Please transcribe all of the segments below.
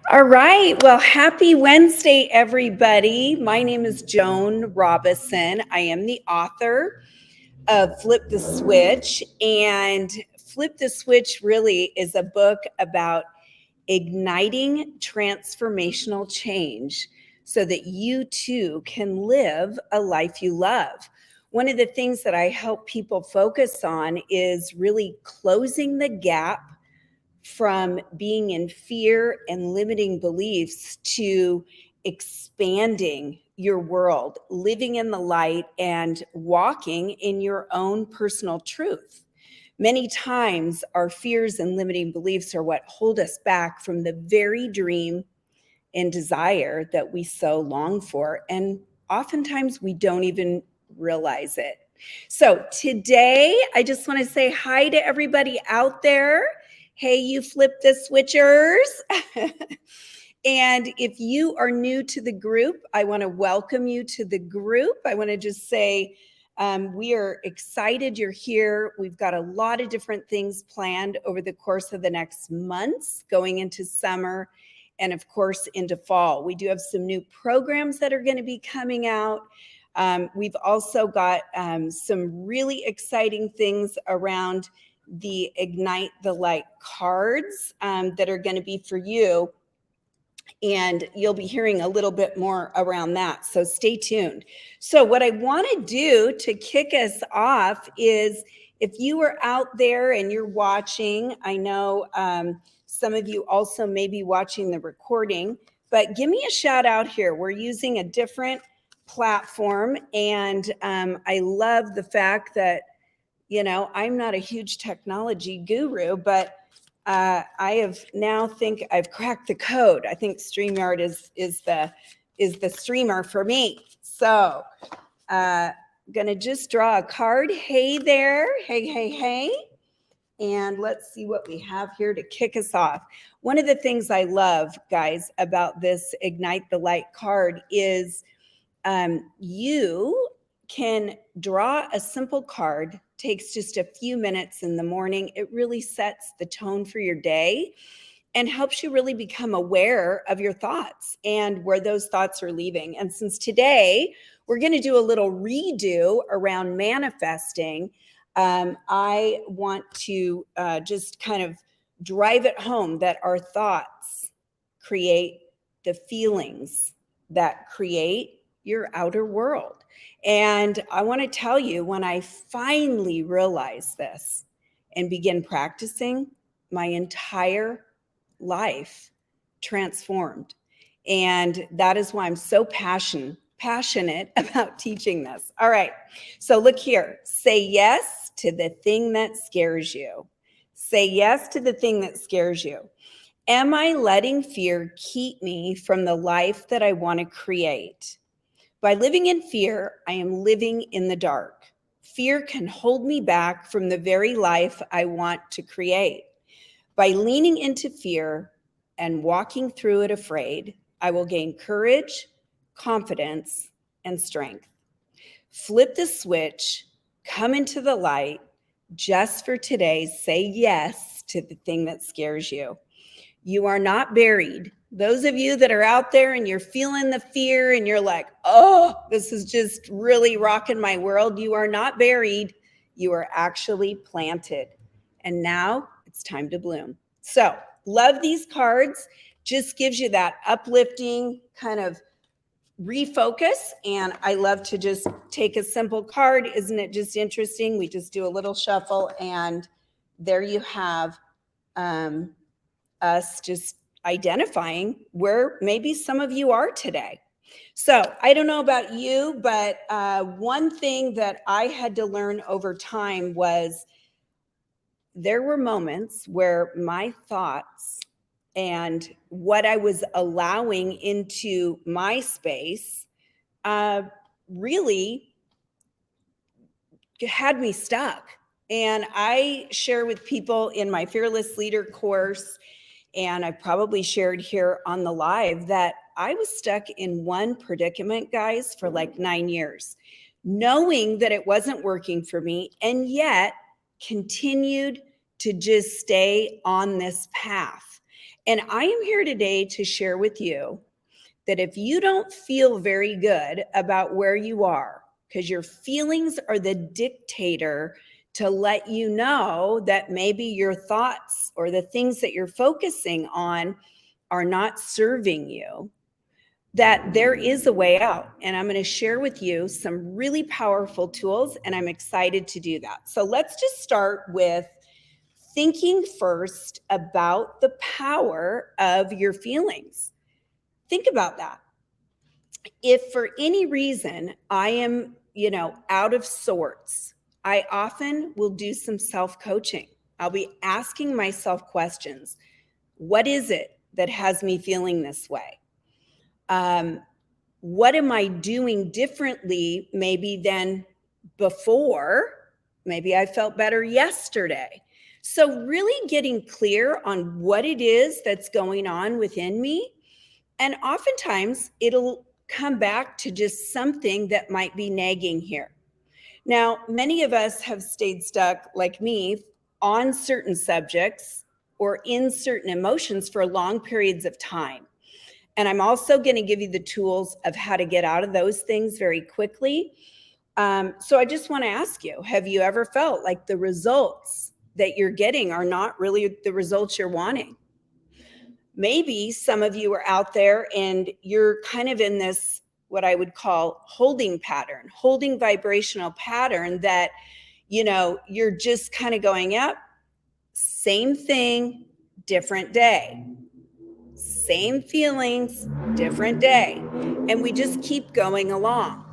All right. Well, happy Wednesday, everybody. My name is Joan Robison. I am the author of Flip the Switch. And Flip the Switch really is a book about igniting transformational change so that you too can live a life you love. One of the things that I help people focus on is really closing the gap from being in fear and limiting beliefs to expanding your world, living in the light, and walking in your own personal truth. Many times, our fears and limiting beliefs are what hold us back from the very dream and desire that we so long for. And oftentimes, we don't even realize it. So, today, I just want to say hi to everybody out there. Hey, you flip the switchers. And if you are new to the group, I want to welcome you to the group. I want to just say we are excited you're here. We've got a lot of different things planned over the course of the next months, going into summer and, of course, into fall. We do have some new programs that are going to be coming out. We've also got some really exciting things around the Ignite the Light cards that are going to be for you. And you'll be hearing a little bit more around that. So stay tuned. So, what I want to do to kick us off is if you are out there and you're watching, I know some of you also may be watching the recording, but give me a shout out here. We're using a different platform, and I love the fact that, I'm not a huge technology guru, but I have now think I've cracked the code. I think StreamYard is the streamer for me. So gonna just draw a card. Hey there, hey. And let's see what we have here to kick us off. One of the things I love, guys, about this Ignite the Light card is you can draw a simple card, takes just a few minutes in the morning. It really sets the tone for your day and helps you really become aware of your thoughts and where those thoughts are leaving. And since today we're going to do a little redo around manifesting, I want to just kind of drive it home that our thoughts create the feelings that create your outer world. And I want to tell you, when I finally realized this and began practicing, my entire life transformed. And that is why I'm so passionate about teaching this. All right. So look here. Say yes to the thing that scares you. Say yes to the thing that scares you. Am I letting fear keep me from the life that I want to create? By living in fear, I am living in the dark. Fear can hold me back from the very life I want to create. By leaning into fear and walking through it afraid, I will gain courage, confidence, and strength. Flip the switch, come into the light. Just for today, say yes to the thing that scares you. You are not buried. Those of you that are out there and you're feeling the fear and you're like, oh, this is just really rocking my world. You are not buried. You are actually planted. And now it's time to bloom. So, love these cards. Just gives you that uplifting kind of refocus. And I love to just take a simple card. Isn't it just interesting? We just do a little shuffle, and there you have us just identifying where maybe some of you are today. So I don't know about you, but one thing that I had to learn over time was there were moments where my thoughts and what I was allowing into my space really had me stuck. And I share with people in my Fearless Leader course, and I've probably shared here on the live, that I was stuck in one predicament, guys, for like 9 years, knowing that it wasn't working for me, and yet continued to just stay on this path. And I am here today to share with you that if you don't feel very good about where you are, because your feelings are the dictator to let you know that maybe your thoughts or the things that you're focusing on are not serving you, that there is a way out. And I'm going to share with you some really powerful tools, and I'm excited to do that. So let's just start with thinking first about the power of your feelings. Think about that. If for any reason I am, out of sorts, I often will do some self-coaching. I'll be asking myself questions. What is it that has me feeling this way? What am I doing differently maybe than before? Maybe I felt better yesterday. So really getting clear on what it is that's going on within me. And oftentimes it'll come back to just something that might be nagging here. Now, many of us have stayed stuck, like me, on certain subjects or in certain emotions for long periods of time. And I'm also going to give you the tools of how to get out of those things very quickly. So I just want to ask you, have you ever felt like the results that you're getting are not really the results you're wanting? Maybe some of you are out there and you're kind of in this, what I would call holding vibrational pattern that, you're just kind of going up, same thing, different day, same feelings, different day. And we just keep going along.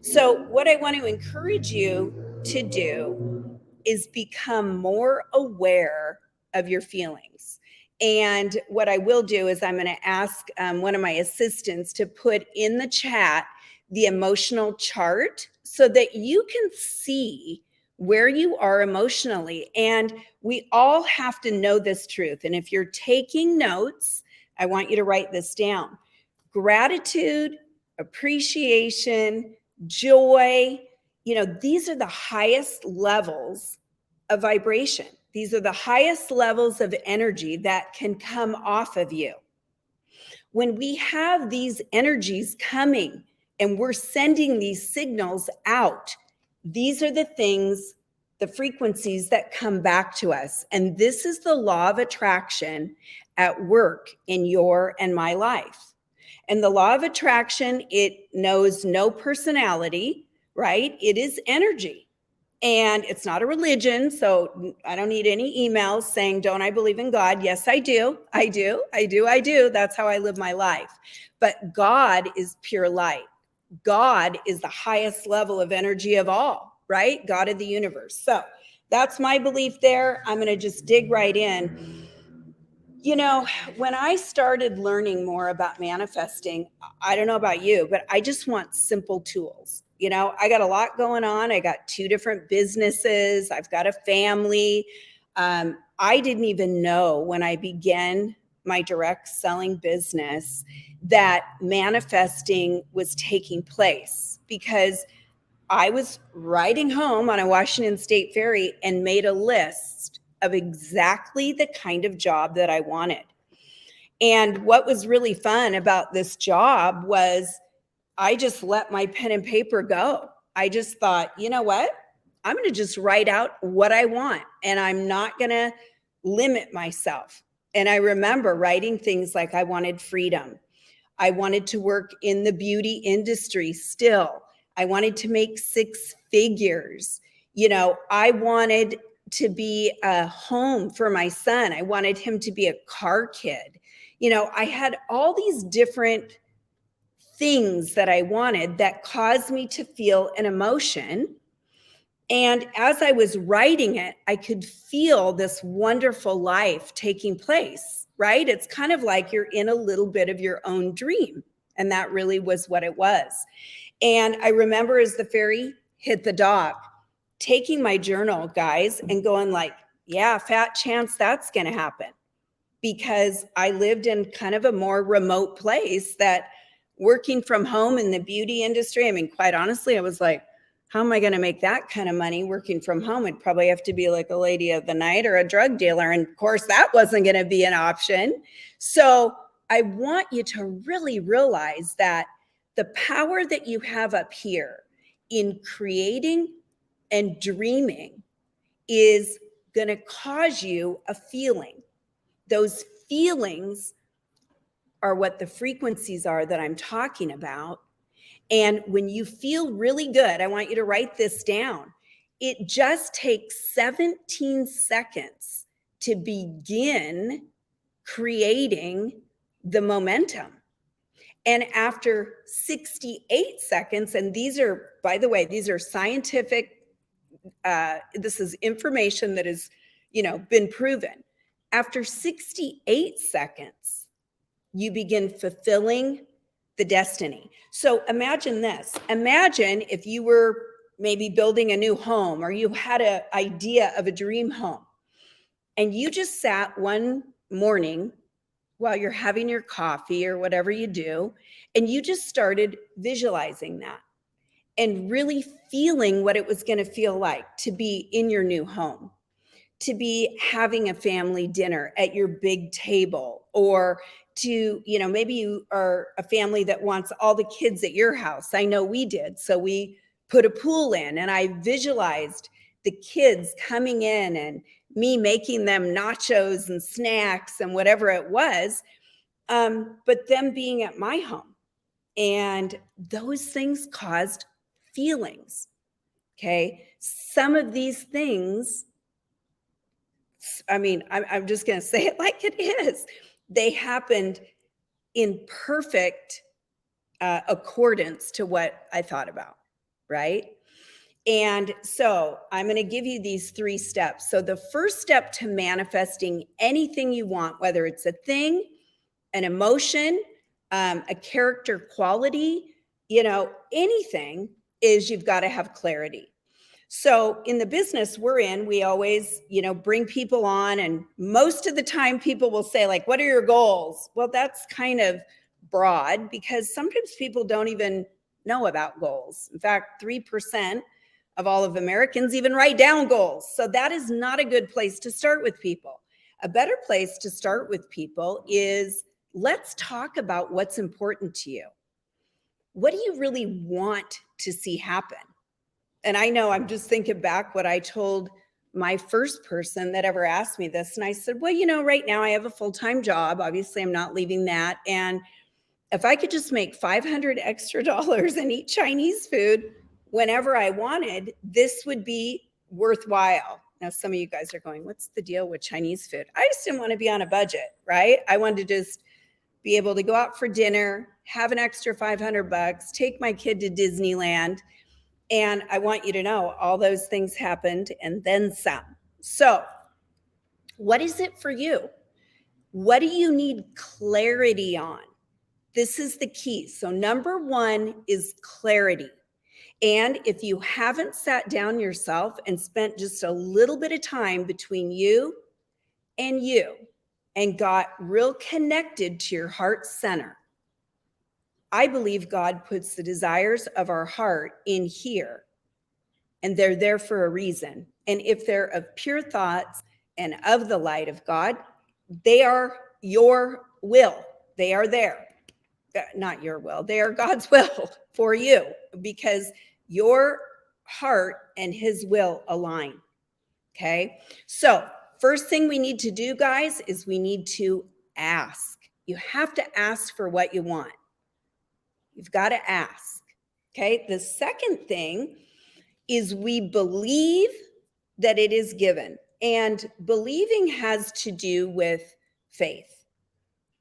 So what I want to encourage you to do is become more aware of your feelings. And what I will do is I'm going to ask one of my assistants to put in the chat the emotional chart so that you can see where you are emotionally. And we all have to know this truth. And if you're taking notes, I want you to write this down. Gratitude, appreciation, joy, these are the highest levels of vibration. These are the highest levels of energy that can come off of you. When we have these energies coming and we're sending these signals out, these are the things, the frequencies that come back to us. And this is the law of attraction at work in your and my life. And the law of attraction, it knows no personality, right? It is energy. And it's not a religion, so I don't need any emails saying, don't I believe in God? Yes, I do. I do. That's how I live my life. But God is pure light. God is the highest level of energy of all, right? God of the universe. So that's my belief there. I'm going to just dig right in. When I started learning more about manifesting, I don't know about you, but I just want simple tools. I got a lot going on. I got 2 different businesses. I've got a family. I didn't even know when I began my direct selling business that manifesting was taking place, because I was riding home on a Washington State ferry and made a list of exactly the kind of job that I wanted. And what was really fun about this job was I just let my pen and paper go. I just thought, you know what? I'm going to just write out what I want, and I'm not going to limit myself. And I remember writing things like I wanted freedom. I wanted to work in the beauty industry still. I wanted to make 6 figures. I wanted to be a home for my son. I wanted him to be a car kid. I had all these different things that I wanted that caused me to feel an emotion. And as I was writing it, I could feel this wonderful life taking place, right? It's kind of like you're in a little bit of your own dream. And that really was what it was. And I remember as the ferry hit the dock, taking my journal, guys, and going like, yeah, fat chance that's going to happen. Because I lived in kind of a more remote place, that working from home in the beauty industry, I mean, quite honestly, I was like, How am I going to make that kind of money working from home? I'd probably have to be like a lady of the night or a drug dealer. And of course, that wasn't going to be an option. So I want you to really realize that the power that you have up here in creating and dreaming is going to cause you a feeling. Those feelings are what the frequencies are that I'm talking about. And when you feel really good, I want you to write this down. It just takes 17 seconds to begin creating the momentum. And after 68 seconds, and these are, by the way, these are scientific, this is information that has, been proven. After 68 seconds, you begin fulfilling the destiny. So imagine this. Imagine if you were maybe building a new home, or you had an idea of a dream home, and you just sat one morning while you're having your coffee or whatever you do, and you just started visualizing that and really feeling what it was going to feel like to be in your new home, to be having a family dinner at your big table, or to, maybe you are a family that wants all the kids at your house. I know we did. So we put a pool in, and I visualized the kids coming in and me making them nachos and snacks and whatever it was, but them being at my home. And those things caused feelings. Okay. Some of these things, I'm just going to say it like it is. They happened in perfect accordance to what I thought about, right? And so I'm going to give you these 3 steps. So the first step to manifesting anything you want, whether it's a thing, an emotion, a character quality, anything, is you've got to have clarity. So in the business we're in, we always, bring people on, and most of the time people will say, like, what are your goals? Well, that's kind of broad, because sometimes people don't even know about goals. In fact, 3% of all of Americans even write down goals. So that is not a good place to start with people. A better place to start with people is, let's talk about what's important to you. What do you really want to see happen? And I know, I'm just thinking back what I told my first person that ever asked me this. And I said, well, right now I have a full-time job. Obviously, I'm not leaving that. And if I could just make $500 extra and eat Chinese food whenever I wanted, this would be worthwhile. Now, some of you guys are going, what's the deal with Chinese food? I just didn't want to be on a budget, right? I wanted to just be able to go out for dinner, have an extra $500, take my kid to Disneyland. And I want you to know all those things happened and then some. So what is it for you? What do you need clarity on? This is the key. So number 1 is clarity. And if you haven't sat down yourself and spent just a little bit of time between you and got real connected to your heart center, I believe God puts the desires of our heart in here, and they're there for a reason. And if they're of pure thoughts and of the light of God, they are your will. They are there. Not your will. They are God's will for you, because your heart and his will align. Okay. So first thing we need to do, guys, is we need to ask. You have to ask for what you want. You've got to ask. Okay. The second thing is we believe that it is given. And believing has to do with faith.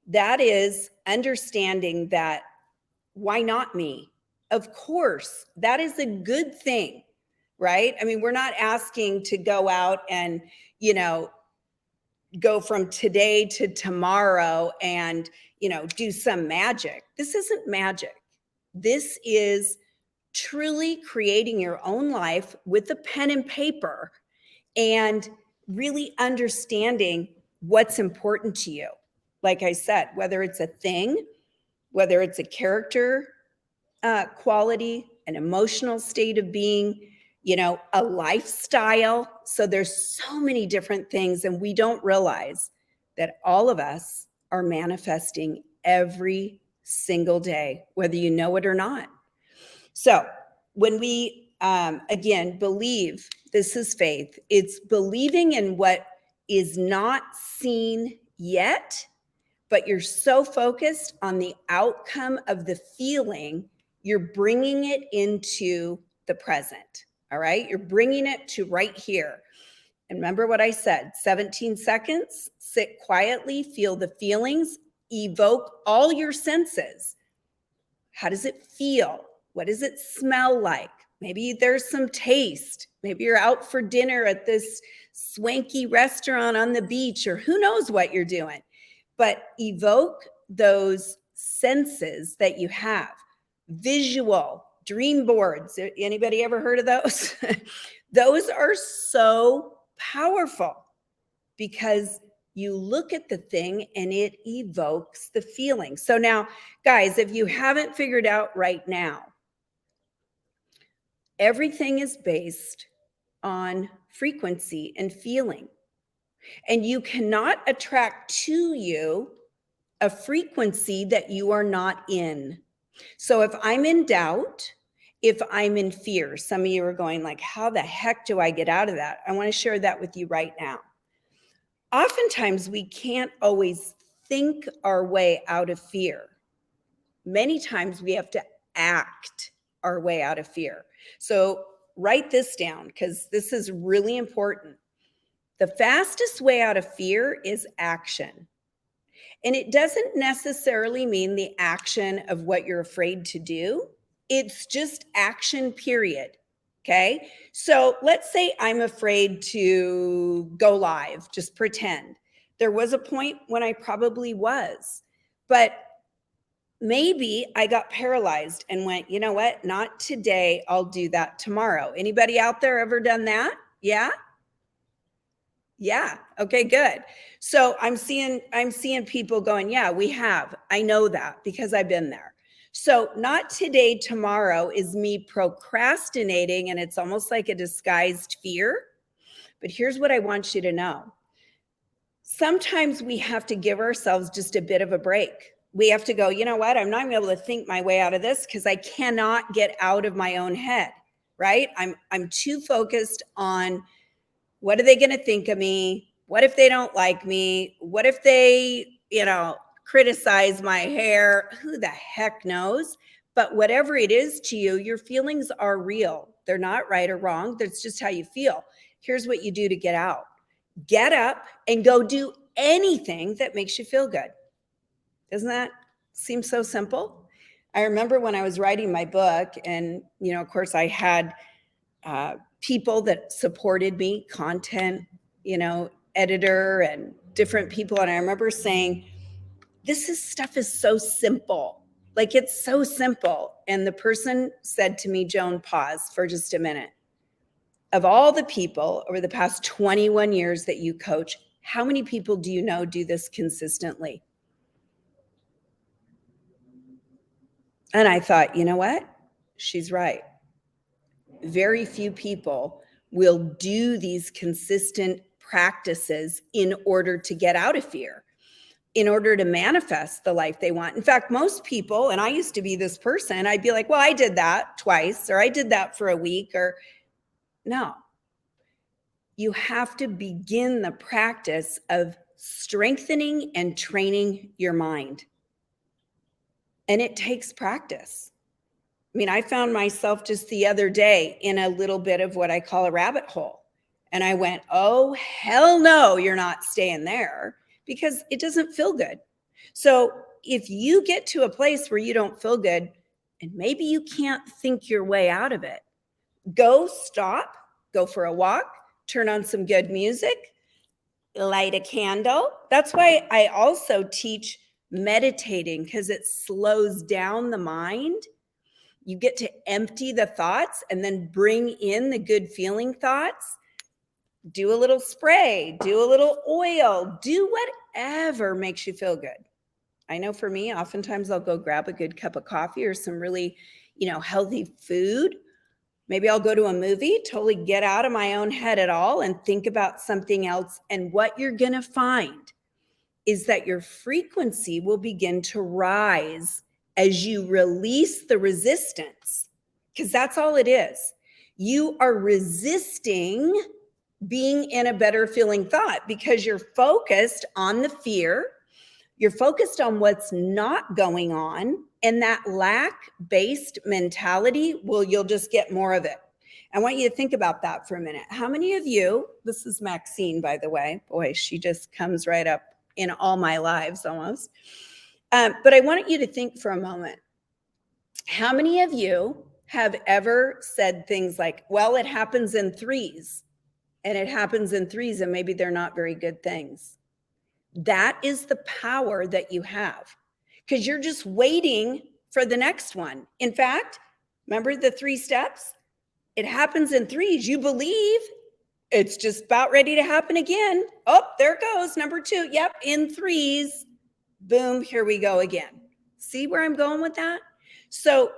That is understanding that, why not me? Of course, that is a good thing, right? I mean, we're not asking to go out and, go from today to tomorrow and, do some magic. This isn't magic. This is truly creating your own life with a pen and paper and really understanding what's important to you. Like I said, whether it's a thing, whether it's a character quality, an emotional state of being, a lifestyle. So there's so many different things, and we don't realize that all of us are manifesting every single day, whether you know it or not. So when we, again, believe, this is faith, it's believing in what is not seen yet, but you're so focused on the outcome of the feeling, you're bringing it into the present. All right. You're bringing it to right here. And remember what I said, 17 seconds, sit quietly, feel the feelings, evoke all your senses. How does it feel? What does it smell like? Maybe there's some taste. Maybe you're out for dinner at this swanky restaurant on the beach, or who knows what you're doing. But evoke those senses that you have. Visual, dream boards. Anybody ever heard of those? Those are so powerful because you look at the thing and it evokes the feeling. So now, guys, if you haven't figured out right now, everything is based on frequency and feeling. And you cannot attract to you a frequency that you are not in. So if I'm in doubt, if I'm in fear, some of you are going like, how the heck do I get out of that? I want to share that with you right now. Oftentimes, we can't always think our way out of fear. Many times we have to act our way out of fear. So write this down because this is really important. The fastest way out of fear is action. And it doesn't necessarily mean the action of what you're afraid to do. It's just action, period. Okay. So let's say I'm afraid to go live, just pretend. There was a point when I probably was, but maybe I got paralyzed and went, you know what? Not today. I'll do that tomorrow. Anybody out there ever done that? Yeah. Yeah. Okay, good. So I'm seeing people going, yeah, we have. I know that because I've been there. So not today, tomorrow is me procrastinating, and it's almost like a disguised fear. But here's what I want you to know. Sometimes we have to give ourselves just a bit of a break. We have to go, you know what? I'm not going to be able to think my way out of this because I cannot get out of my own head, right? I'm too focused on what are they going to think of me? What if they don't like me? What if they, criticize my hair? Who the heck knows? But whatever it is to you, your feelings are real. They're not right or wrong. That's just how you feel. Here's what you do to get out. Get up and go do anything that makes you feel good. Doesn't that seem so simple? I remember when I was writing my book and, of course I had people that supported me, content, editor and different people. And I remember saying, stuff is so simple. Like it's so simple. And the person said to me, Joan, pause for just a minute. Of all the people over the past 21 years that you coach, how many people do you know do this consistently? And I thought, you know what? She's right. Very few people will do these consistent practices in order to get out of fear, in order to manifest the life they want. In fact, most people, and I used to be this person, I'd be like, well, I did that twice, or I did that for a week, or no. You have to begin the practice of strengthening and training your mind. And it takes practice. I mean, I found myself just the other day in a little bit of what I call a rabbit hole. And I went, oh, hell no, you're not staying there, because it doesn't feel good. So if you get to a place where you don't feel good, and maybe you can't think your way out of it, go stop, go for a walk, turn on some good music, light a candle. That's why I also teach meditating, because it slows down the mind. You get to empty the thoughts and then bring in the good feeling thoughts. Do a little spray, do a little oil, do whatever makes you feel good. I know for me, oftentimes I'll go grab a good cup of coffee or some really, healthy food. Maybe I'll go to a movie, totally get out of my own head at all and think about something else. And what you're going to find is that your frequency will begin to rise as you release the resistance, because that's all it is. You are resisting being in a better feeling thought because you're focused on the fear. You're focused on what's not going on, and that lack-based mentality, well, you'll just get more of it. I want you to think about that for a minute. How many of you, this is Maxine, by the way, boy, she just comes right up in all my lives almost. But I want you to think for a moment. How many of you have ever said things like, well, it happens in threes, and it happens in threes, and maybe they're not very good things? That is the power that you have, because you're just waiting for the next one. In fact, remember the 3 steps? It happens in threes. You believe it's just about ready to happen again. Oh, there it goes. Number 2. Yep, in threes. Boom, here we go again. See where I'm going with that? So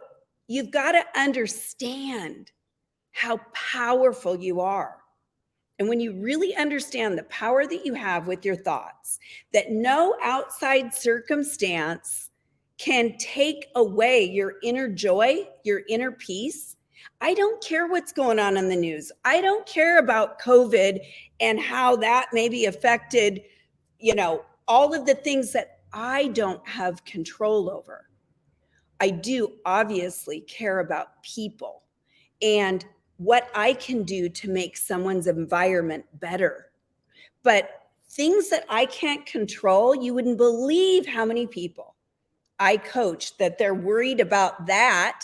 you've got to understand how powerful you are. And when you really understand the power that you have with your thoughts, that no outside circumstance can take away your inner joy, your inner peace. I don't care what's going on in the news. I don't care about COVID and how that maybe affected, all of the things that I don't have control over. I do obviously care about people and what I can do to make someone's environment better. But things that I can't control, you wouldn't believe how many people I coach that they're worried about that.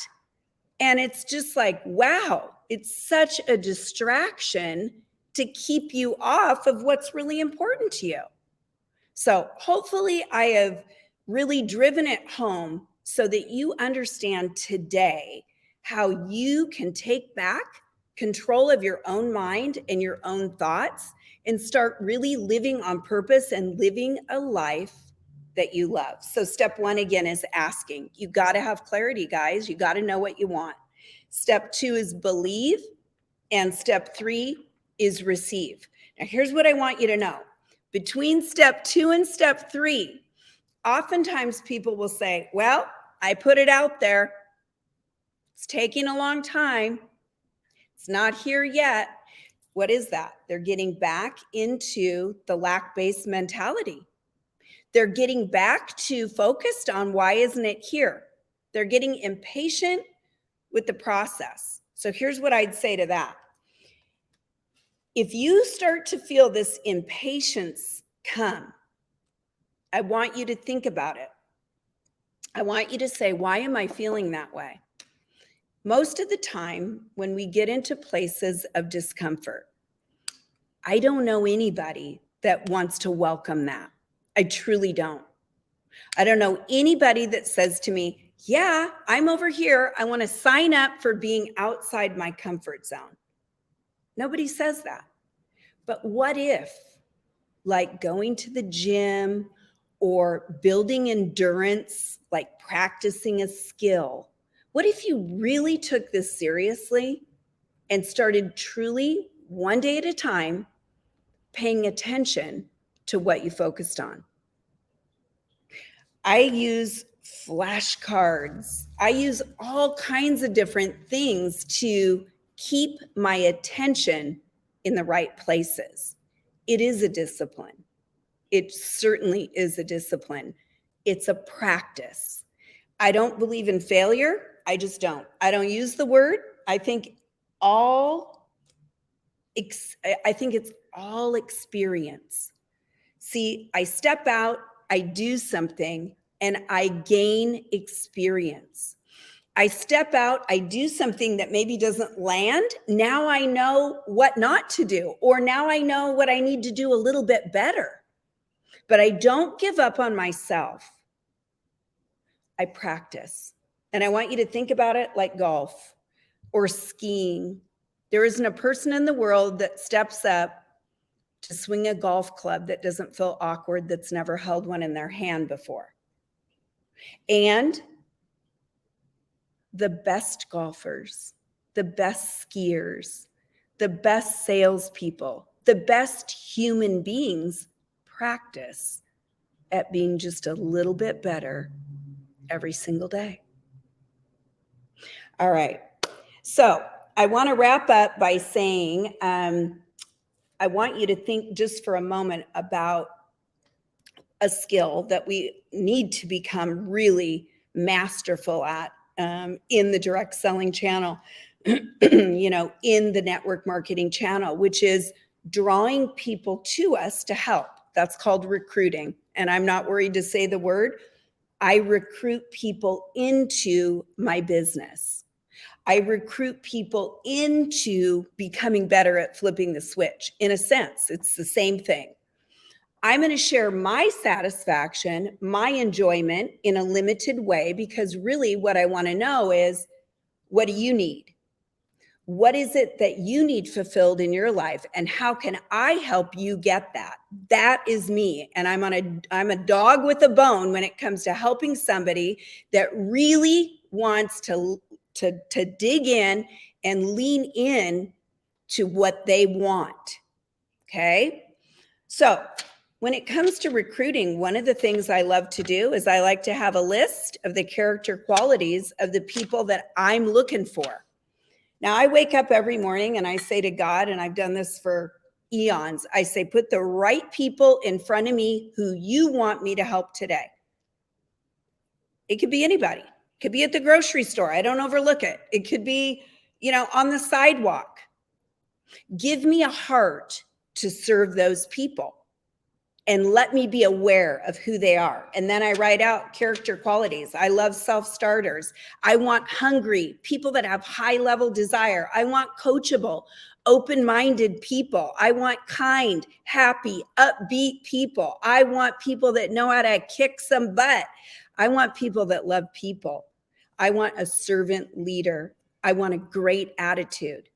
And it's just like, wow, it's such a distraction to keep you off of what's really important to you. So hopefully I have really driven it home so that you understand today how you can take back control of your own mind and your own thoughts and start really living on purpose and living a life that you love. So step 1 again is asking. You got to have clarity, guys. You got to know what you want. Step 2 is believe, and step 3 is receive. Now here's what I want you to know. Between step 2 and step 3, oftentimes people will say, well, I put it out there. It's taking a long time. It's not here yet. What is that? They're getting back into the lack-based mentality. They're getting back to focused on why isn't it here? They're getting impatient with the process. So here's what I'd say to that. If you start to feel this impatience come, I want you to think about it. I want you to say, why am I feeling that way? Most of the time, when we get into places of discomfort, I don't know anybody that wants to welcome that. I truly don't. I don't know anybody that says to me, yeah, I'm over here. I want to sign up for being outside my comfort zone. Nobody says that. But what if, like going to the gym or building endurance, like practicing a skill, what if you really took this seriously and started truly, one day at a time, paying attention to what you focused on? I use flashcards. I use all kinds of different things to keep my attention in the right places. It is a discipline. It certainly is a discipline. It's a practice. I don't believe in failure. I just don't. I don't use the word. I think it's all experience. See, I step out, I do something, and I gain experience. I step out, I do something that maybe doesn't land. Now I know what not to do, or now I know what I need to do a little bit better. But I don't give up on myself. I practice. And I want you to think about it like golf or skiing. There isn't a person in the world that steps up to swing a golf club that doesn't feel awkward, that's never held one in their hand before. and the best golfers, the best skiers, the best salespeople, the best human beings practice at being just a little bit better every single day. All right. So I want to wrap up by saying, I want you to think just for a moment about a skill that we need to become really masterful at in the direct selling channel, you know, in the network marketing channel, which is drawing people to us to help. That's called recruiting. And I'm not worried to say the word. I recruit people into my business. I recruit people into becoming better at flipping the switch. In a sense, it's the same thing. I'm going to share my satisfaction, my enjoyment in a limited way, because really what I want to know is, what do you need? What is it that you need fulfilled in your life? And how can I help you get that? That is me. And I'm a dog with a bone when it comes to helping somebody that really wants to dig in and lean in to what they want. Okay. So when it comes to recruiting, one of the things I love to do is I like to have a list of the character qualities of the people that I'm looking for. Now, I wake up every morning and I say to God, and I've done this for eons, I say, put the right people in front of me who you want me to help today. It could be anybody. It could be at the grocery store. I don't overlook it. It could be, you know, on the sidewalk. Give me a heart to serve those people and let me be aware of who they are. And then I write out character qualities. I love self-starters. I want hungry people that have high level desire. I want coachable, open-minded people. I want kind, happy, upbeat people. I want people that know how to kick some butt. I want people that love people. I want a servant leader. I want a great attitude.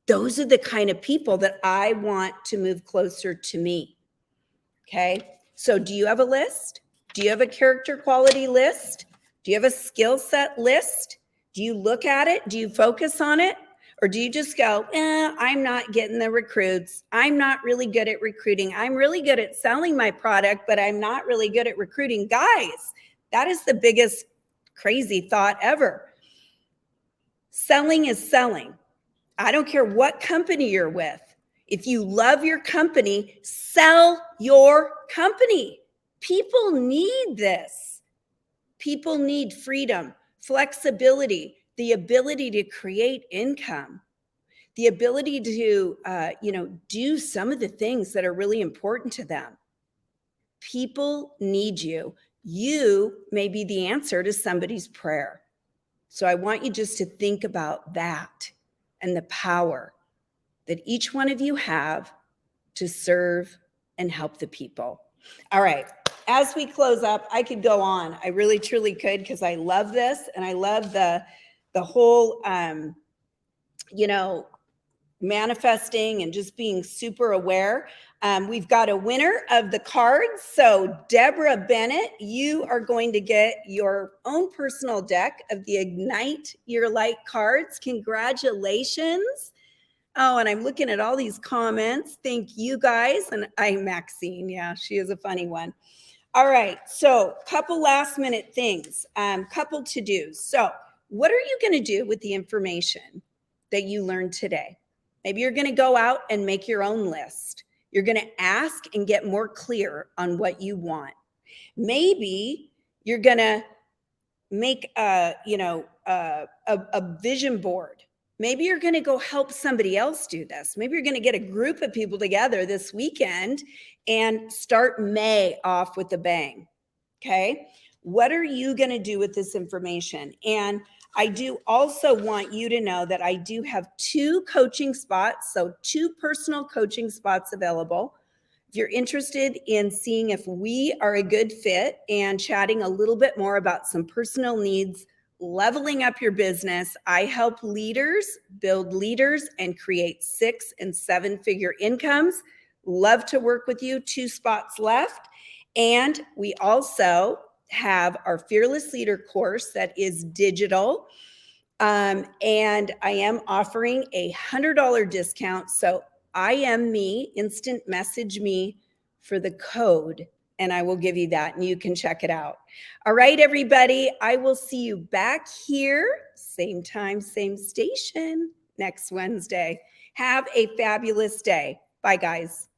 Those are the kind of people that I want to move closer to me. Okay, so do you have a list? Do you have a character quality list? Do you have a skill set list? Do you look at it? Do you focus on it? Or do you just go, I'm not getting the recruits. I'm not really good at recruiting. I'm really good at selling my product, but I'm not really good at recruiting. Guys, that is the biggest crazy thought ever. Selling is selling. I don't care what company you're with. If you love your company, sell your company. People need this. People need freedom, flexibility, the ability to create income, the ability to, do some of the things that are really important to them. People need you. You may be the answer to somebody's prayer. So I want you just to think about that and the power that each one of you have to serve and help the people. All right, as we close up, I could go on. I really, truly could, because I love this, and I love the whole, manifesting and just being super aware. We've got a winner of the cards. So Deborah Bennett, you are going to get your own personal deck of the Ignite Your Light cards. Congratulations. Oh, and I'm looking at all these comments. Thank you guys. And Maxine, yeah, she is a funny one. All right, so couple last minute things, couple to-dos. So what are you gonna do with the information that you learned today? Maybe you're gonna go out and make your own list. You're gonna ask and get more clear on what you want. Maybe you're gonna make a vision board. Maybe you're going to go help somebody else do this. Maybe you're going to get a group of people together this weekend and start May off with a bang. Okay. What are you going to do with this information? And I do also want you to know that I do have 2 coaching spots. So 2 personal coaching spots available. If you're interested in seeing if we are a good fit and chatting a little bit more about some personal needs, leveling up your business, I help leaders build leaders and create 6- and 7-figure incomes. Love to work with you. 2 spots left. And we also have our Fearless Leader course that is digital. And I am offering a $100 discount. So I am me, instant message me for the code, and I will give you that and you can check it out. All right, everybody, I will see you back here, same time, same station next Wednesday. Have a fabulous day. Bye, guys.